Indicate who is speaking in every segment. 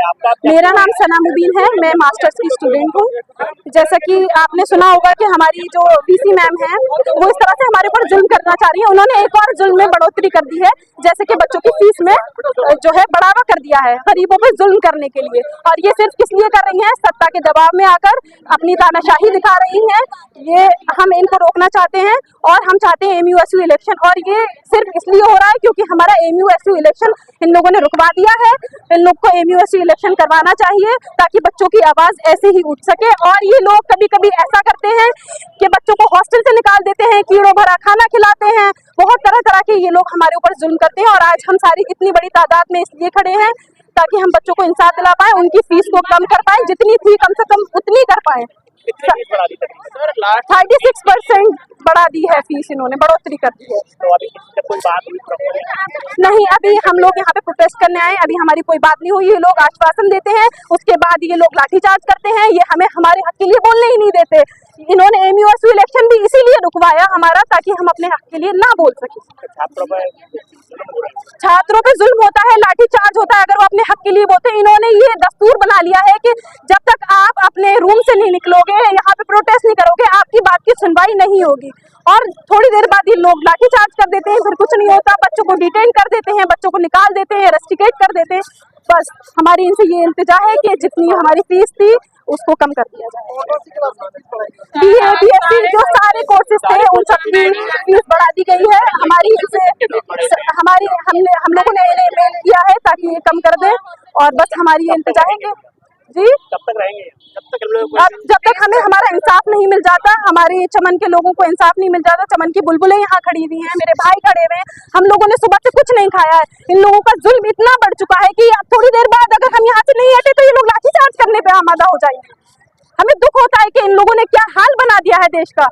Speaker 1: आपका?
Speaker 2: मेरा नाम सना मुबीन है, मैं मास्टर्स की स्टूडेंट हूँ। जैसा कि आपने सुना होगा कि हमारी जो वीसी मैम है वो इस तरह से हमारे ऊपर जुल्म करना चाह रही है। उन्होंने एक और जुल्म में बढ़ोतरी कर दी है, जैसे कि बच्चों की फीस में जो है बढ़ावा कर दिया है गरीबों पर जुल्म करने के लिए। और ये सिर्फ किस लिए कर रही हैं? सत्ता के दबाव में आकर अपनी तानाशाही दिखा रही हैं। ये हम इनको रोकना चाहते हैं और हम चाहते हैं एमयूएसयू इलेक्शन। और ये सिर्फ इसलिए हो रहा है क्योंकि हमारा एमयूएसयू इलेक्शन इन लोगों ने रुकवा दिया है। इन लोग को एमयूएसयू इलेक्शन करवाना चाहिए ताकि बच्चों की आवाज ऐसे ही उठ सके। और ये लोग कभी कभी ऐसा करते हैं कि बच्चों को हॉस्टल से निकाल देते हैं, कीड़ों भरा खाना खिलाते हैं, बहुत तरह तरह के ये लोग हमारे ऊपर जुल्म करते हैं। और आज हम सारी इतनी बड़ी तादाद में इसलिए खड़े हैं ताकि हम बच्चों को इंसाफ दिला पाए, उनकी फीस को कम कर पाए, जितनी थी कम से कम उतनी कर पाए। 36% बढ़ा दी है फीस, इन्होंने बढ़ोतरी कर दी है।
Speaker 1: तो अभी कोई बात हुई?
Speaker 2: नहीं, अभी हम लोग यहाँ पे प्रोटेस्ट करने आए, अभी हमारी कोई बात नहीं हुई। ये लोग आश्वासन देते हैं, उसके बाद ये लोग लाठीचार्ज करते हैं। ये हमें हमारे हक के लिए बोलने ही नहीं देते। इन्होंने एमयूएसयू इलेक्शन भी इसीलिए रुकवाया हमारा, ताकि हम अपने हक के लिए ना बोल सके। छात्रों पे जुल्म होता है, लाठीचार्ज होता है अगर वो अपने हक के लिए बोलते हैं। इन्होंने ये दस्तूर बना लिया है कि जब तक आप अपने रूम से नहीं निकलोगे, यहाँ पे प्रोटेस्ट नहीं करोगे, आपकी बात की सुनवाई नहीं होगी। और थोड़ी देर बाद ये लोग लाठीचार्ज कर देते हैं, फिर कुछ नहीं होता, बच्चों को डिटेन कर देते हैं, बच्चों को निकाल देते हैं, रस्टिकेट कर देते हैं। बस हमारी इनसे ये इल्तिजा है कि जितनी हमारी फीस थी उसको कम कर दिया जाए। बीए बीएससी जो सारे कोर्सेज थे उन सबकी फीस बढ़ा दी गई है। हमारी इनसे हम लोगों ने इन्हें मेल किया है ताकि ये कम कर दें। और बस हमारी ये इल्तिजा है कि जी
Speaker 1: कब तक रहेंगे?
Speaker 2: जब तक हमें हमारा इंसाफ नहीं मिल जाता, हमारे चमन के लोगों को इंसाफ नहीं मिल जाता। चमन की बुलबुलें यहाँ खड़ी हुई हैं, मेरे भाई खड़े हुए हैं, हम लोगों ने सुबह से कुछ नहीं खाया है। इन लोगों का जुल्म इतना बढ़ चुका है कि अब थोड़ी देर बाद अगर हम यहाँ से नहीं हटे तो ये लोग लाठीचार्ज करने पे आमादा हो जाएंगे। हमें दुख होता है कि इन लोगों ने क्या हाल बना दिया है देश का।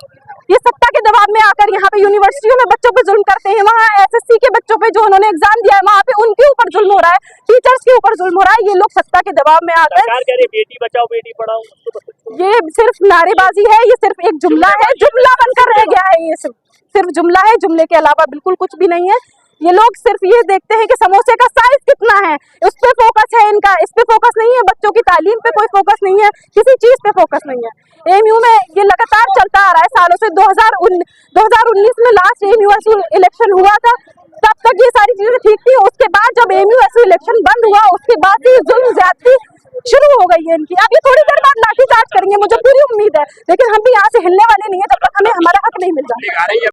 Speaker 2: ये सत्ता के दबाव में आकर यहाँ पे यूनिवर्सिटियों में बच्चों पे जुल्म करते हैं। वहाँ एसएससी के बच्चों पे जो उन्होंने एग्जाम दिया है वहाँ पे उनके ऊपर जुल्म हो रहा है, टीचर्स के ऊपर जुल्म हो रहा है। ये लोग सत्ता के दबाव में आकर
Speaker 1: बेटी बचाओ बेटी पढ़ाओ,
Speaker 2: ये सिर्फ नारेबाजी है, ये सिर्फ एक जुमला है, जुमला बनकर रह गया है। ये सिर्फ जुमला है, जुमले के अलावा बिल्कुल कुछ भी नहीं है। ये लोग सिर्फ ये देखते हैं कि समोसे का साइज कितना है, उस पे फोकस है इनका, इस पे फोकस नहीं है। बच्चों की तालीम पे कोई फोकस नहीं है, किसी चीज पे फोकस नहीं है। एमयू में ये लगातार चलता आ रहा है सालों से। 2019 में लास्ट एमयूएसयू इलेक्शन हुआ था, तब तक ये सारी चीजें ठीक थी। उसके बाद जब एमयूएसयू इलेक्शन बंद हुआ उसके बाद से जुल्म ज्यादती शुरू हो गई है इनकी। अभी थोड़ी देर बाद लाठीचार्ज करेंगे, मुझे पूरी उम्मीद है, लेकिन हम भी यहाँ से हिलने वाले नहीं है जब तक हमें हमारा हक नहीं मिल जाता।